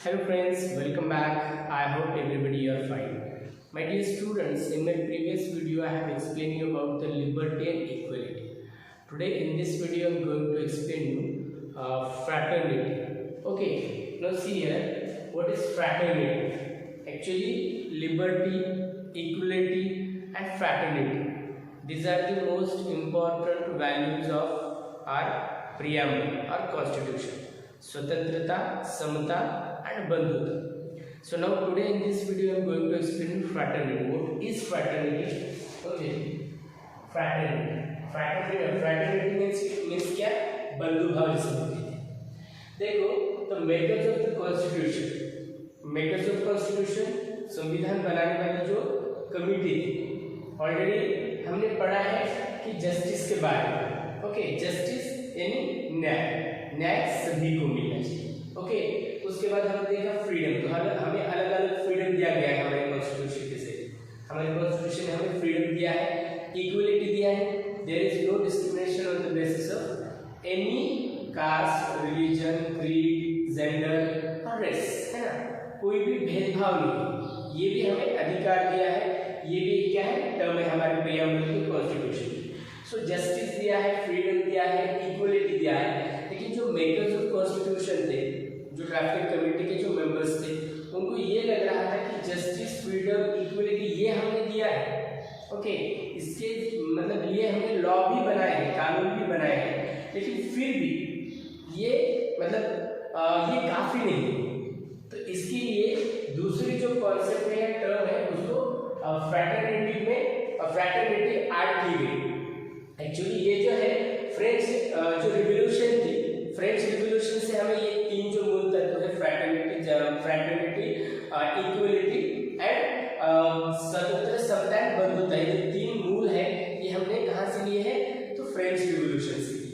Hello friends, welcome back. I hope everybody are fine. My dear students, in my previous video I have explained you about the liberty and equality. Today in this video I am going to explain you fraternity. Okay, now see here, what is fraternity? Actually, liberty, equality and fraternity. These are the most important values of our preamble or constitution. Swatantrata, Samata and Bandhuta. So now today in this video I am going to explain fraternity. What is fraternity? Okay, fraternity means क्या? बंधु भाव जिसे बोलते हैं. देखो, तो makers of the constitution संविधान बनाने वाली जो कमिटी थी, ऑलरेडी हमने पढ़ा है कि जस्टिस के बारे में. ओके, जस्टिस यानी न्याय सभी को मिलना चाहिए. ओके, उसके बाद हमने देखा फ्रीडम. तो हमें अलग अलग फ्रीडम दिया गया है हमारे कॉन्स्टिट्यूशन के से. हमारे कॉन्स्टिट्यूशन ने हमें फ्रीडम दिया है, इक्वलिटी दिया है. There is no discrimination on the basis of any caste, religion, creed, gender और रेस, है ना. कोई भी भेदभाव नहीं. ये भी हमें अधिकार दिया है. ये भी क्या है, टर्म है हमारे प्रीएम्बल के कॉन्स्टिट्यूशन. सो जस्टिस दिया है, फ्रीडम दिया है, इक्वलिटी दिया है. लेकिन जो मेकर्स ऑफ कॉन्स्टिट्यूशन थे, जो ड्राफ्टिंग कमेटी के जो मेंबर्स थे, उनको ये लग रहा था कि जस्टिस, फ्रीडम, इक्वलिटी ये हमने दिया है. ओके, इसके मतलब ये हमने लॉ भी बनाए हैं, कानून भी बनाए हैं, लेकिन फिर भी ये मतलब ये काफी नहीं. तो इसके लिए दूसरी जो कॉन्सेप्ट है, टर्म है, उसको फ्रैटर्निटी में फ्रैटर्निटी ऐड की गई. एक्चुअली ये जो है फ्रेंच जो रिवॉल्यूशन थी, फ्रेंच रिवॉल्यूशन से हमें ये तीन जो मूल तत्व है, फ्रैटर्निटी, इक्वलिटी एंड स्वतंत्र, समता एंड बंधुता, ये तीन मूल है. ये हमने कहाँ से लिए हैं? तो फ्रेंच रिवॉल्यूशन से लिए.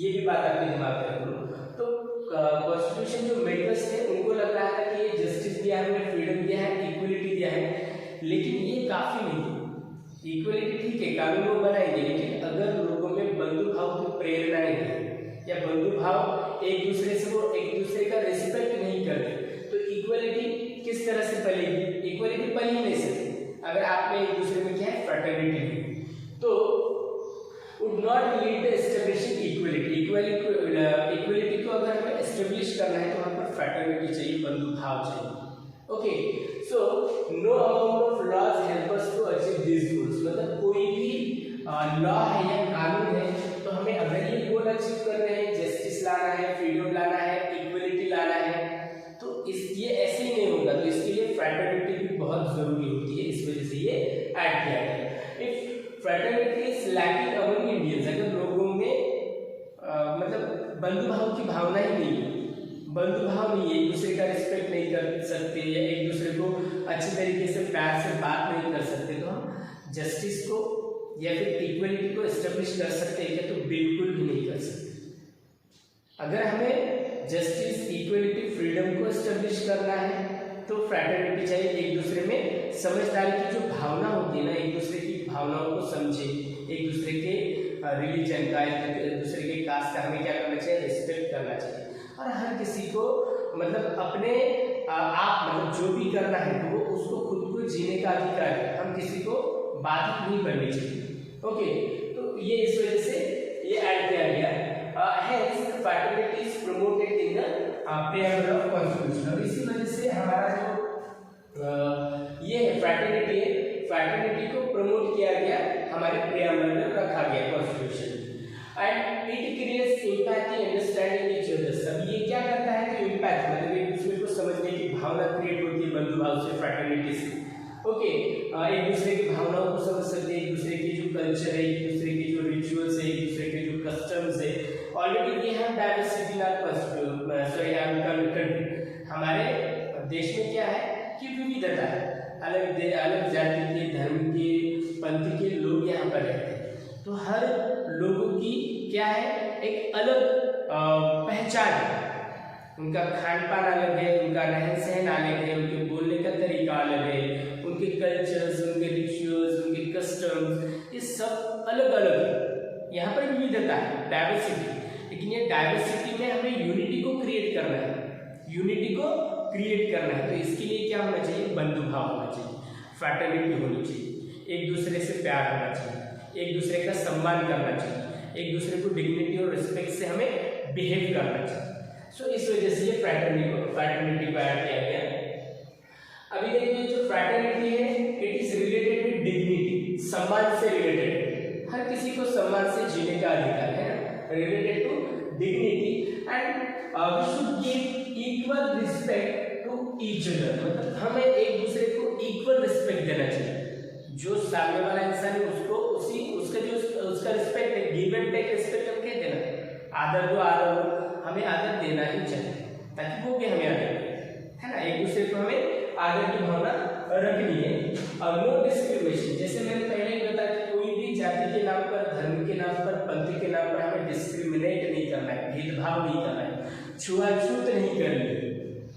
ये भी बात आपके दिमाग में रखो. तो कॉन्स्टिट्यूशन जो मेकर्स थे उनको लग रहा था कि ये जस्टिस दिया है, फ्रीडम दिया है, इक्वलिटी दिया है, लेकिन ये काफी नहीं. इक्वलिटी ठीक है, कानून वो बनाएंगे, लेकिन अगर लोगों में बंधु भाव की प्रेरणा नहीं या बंधु भाव एक दूसरे का रिस्पेक्ट नहीं करते, तो इक्वलिटी किस तरह से पलेगी? इक्वलिटी पल ही नहीं सकती अगर आप में एक दूसरे में क्या है, फ्रैटर्निटी नहीं. तो would not lead to establishing equality. Equality को अगर हमें एस्टेब्लिश करना है तो वहां पर फ्रैटर्निटी चाहिए, बंधु भाव चाहिए. Okay, so no amount of laws help us to achieve this goals. मतलब कोई भी लॉ है या कानून है, तो हमें अगर ये गोल अचीव करने हैं, जस्टिस लाना है, फ्रीडम लाना है, इक्वलिटी लाना है, तो ये ऐसे ही नहीं होगा. तो इसके लिए फ्रैटर्निटी भी बहुत जरूरी होती है. इस वजह से ये ऐड किया गया. If fraternity is lacking among Indians, अगर लोगों में मतलब बंधु भाव की भावना ही नहीं है, बंधु भाव नहीं है, एक दूसरे का रिस्पेक्ट नहीं कर सकते या एक दूसरे को अच्छी तरीके से प्यार से बात नहीं कर सकते, तो हम जस्टिस को या फिर इक्वलिटी को एस्टेब्लिश कर सकते हैं क्या? तो बिल्कुल भी नहीं कर सकते. अगर हमें जस्टिस, इक्वलिटी, फ्रीडम को एस्टेब्लिश करना है तो फ्रैटर्निटी चाहिए. एक दूसरे में समझदारी की जो भावना होती है ना, एक दूसरे की भावनाओं को समझे, एक दूसरे के रिलीजन का, एक दूसरे के कास्ट का हमें क्या करना चाहिए, रिस्पेक्ट करना चाहिए. और हर किसी को मतलब अपने आप मतलब जो भी करना है तो वो उसको खुद को जीने का अधिकार है. हम किसी को बाधित नहीं करनी चाहिए. ओके, तो ये इस वजह से ये ऐड किया गया. Hence fraternity is promoted in the preamble of constitution. और इसी वजह से हमारा जो ये फ्रैटर्निटी है, फ्रैटर्निटी को प्रमोट किया गया, हमारे प्रीएम्बल में रखा गया constitution. And it creates empathy, understanding each other. सब ये क्या करता है कि एम्पैथी मतलब एक दूसरे को समझने की भावना क्रिएट होती है बंधु भाव से, फ्रैटर्निटी से. ओके, एक दूसरे की भावनाओं को समझ सकते हैं, एक दूसरे की जो कल्चर है, एक दूसरे की जो रिचुअल्स है, एक दूसरे के जो कस्टम्स है. Already we have diversity in our country. हमारे देश में क्या है कि विविधता है, अलग जाति के, धर्म के, पंथ के लोग यहाँ पर रहते हैं. तो हर लोगों की क्या है, एक अलग पहचान है. उनका खान पान अलग है, उनका रहन सहन अलग है, उनके बोलने का तरीका अलग है, उनके कल्चर्स, उनके रिचुअल्स, उनके कस्टम्स, ये सब अलग अलग है. यहाँ पर विविधता है, डाइवर्सिटी. लेकिन ये डाइवर्सिटी में हमें यूनिटी को क्रिएट करना है. यूनिटी को क्रिएट करना है तो इसके लिए क्या होना चाहिए, बंधुभाव होना चाहिए, फ्रैटर्निटी होनी चाहिए, एक दूसरे से प्यार होना चाहिए, एक दूसरे का सम्मान करना चाहिए, एक दूसरे को डिग्निटी और रिस्पेक्ट से हमें बिहेव करना चाहिए। सो इस वजह से ये फ्रैटर्निटी को ऐड किया गया। अभी देखिए जो फ्रैटर्निटी है it is related with dignity, सम्मान से रिलेटेड, हर किसी को सम्मान से जीने का अधिकार है ना, related to dignity and we should give equal respect to each other, मतलब हमें एक दूसरे को इक्वल रिस्पेक्ट देना चाहिए। जो सामने वाला इंसान है उसको उसका रिस्पेक्ट है, गिव एंड टेक रिस्पेक्ट हम कहते हैं ना, आदर दो आदर दो, हमें आदर देना ही चाहिए ताकि वो भी हमें आदर दे, है ना, एक दूसरे को हमें आदर की भावना रखनी है। और नो डिस्क्रिमिनेशन, जैसे मैंने पहले ही बताया कि कोई भी जाति के नाम पर, धर्म के नाम पर, पंथ के नाम पर हमें डिस्क्रिमिनेट नहीं करना है, भेदभाव नहीं करना है, छुआछूत नहीं करनी है।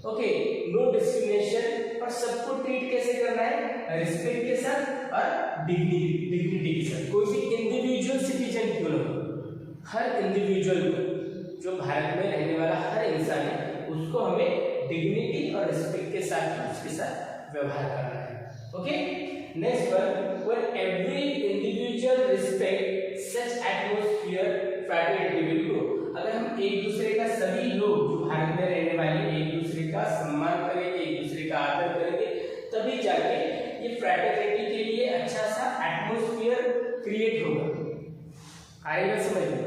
ओके, नो डिस्क्रिमिनेशन, और सबको ट्रीट कैसे करना है, रिस्पेक्ट के साथ और डिग्निटी के साथ। कोई भी इंडिविजुअल सिटीजन क्यों ना हो, हर इंडिविजुअल को, जो भारत में रहने वाला हर इंसान है उसको हमें डिग्निटी और रिस्पेक्ट के साथ उसके साथ व्यवहार करना है। Okay, next one, when every individual respect such atmosphere fraternity will grow. अगर हम एक दूसरे का, सभी लोग जो भारत में रहने वाले एक दूसरे का सम्मान करेंगे, एक दूसरे का आदर करेंगे, तभी जाके ये फ्रैटर्निटी के लिए अच्छा सा एटमॉस्फेयर क्रिएट होगा। आएगा समझ में,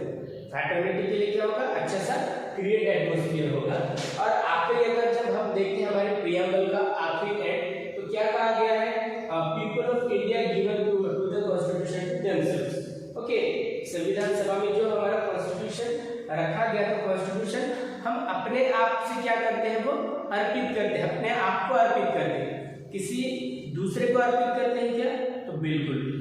फ्रैटर्निटी के लिए क्या होगा, अच्छा सा क्रिएट एटमॉस्फेयर होगा। और आखिरी अगर जब हम देखते हैं हमारे प्रियम्बल का आखिरी एंड, तो क्या कहा गया है, people of India given to the constitution to themselves. Okay, संविधान सभा में जो हमारा कॉन्स्टिट्यूशन रखा गया, तो कॉन्स्टिट्यूशन हम अपने आप से क्या करते हैं, वो अर्पित करते हैं, अपने आप को अर्पित करते हैं, किसी दूसरे को अर्पित करते हैं क्या, तो बिल्कुल भी।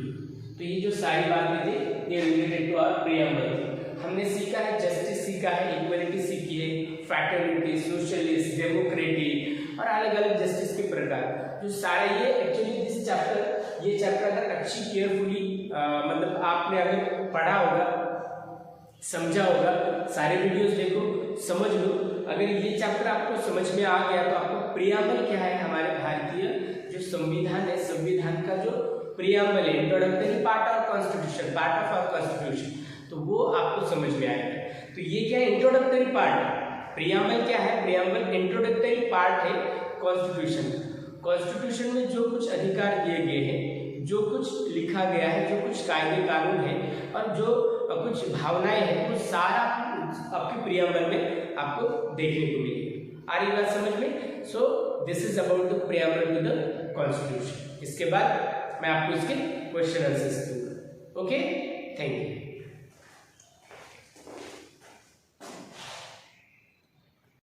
तो ये जो सारी बातें थी ये रिलेटेड टू आवर प्रियम्बल थी। हमने सीखा है जस्टिस सीखा है, इक्वलिटी सीखी है, फ्रैटर्निटी, सोशलिस्ट, डेमोक्रेटिक और अलग अलग जस्टिस के प्रकार, जो सारे ये एक्चुअली दिस चैप्टर, ये चैप्टर अगर अच्छी केयरफुली मतलब आपने अगर पढ़ा होगा, समझा होगा, सारे वीडियोस देखो, समझ लो, अगर ये चैप्टर आपको समझ में आ गया तो आपको प्रियम्बल क्या है, हमारे भारतीय जो संविधान है, संविधान का जो प्रियम्बल है, introductory part of constitution, part of our constitution, तो वो आपको समझ में आएगा। तो ये क्या है, इंट्रोडक्टरी पार्ट है। प्रियम्बल क्या है, प्रियम्बल इंट्रोडक्टरी पार्ट है कॉन्स्टिट्यूशन। कॉन्स्टिट्यूशन में जो कुछ अधिकार दिए गए हैं, जो कुछ लिखा गया है, जो कुछ कायदे कानून है और जो कुछ भावनाएं हैं, वो सारा आपके प्रियम्बल में आपको देखने को मिलेगा। आ रही बात समझ में? So this is about the preamble to the constitution. इसके बाद मैं आपको इसके क्वेश्चन आंसर्स दूंगा। Okay, thank you.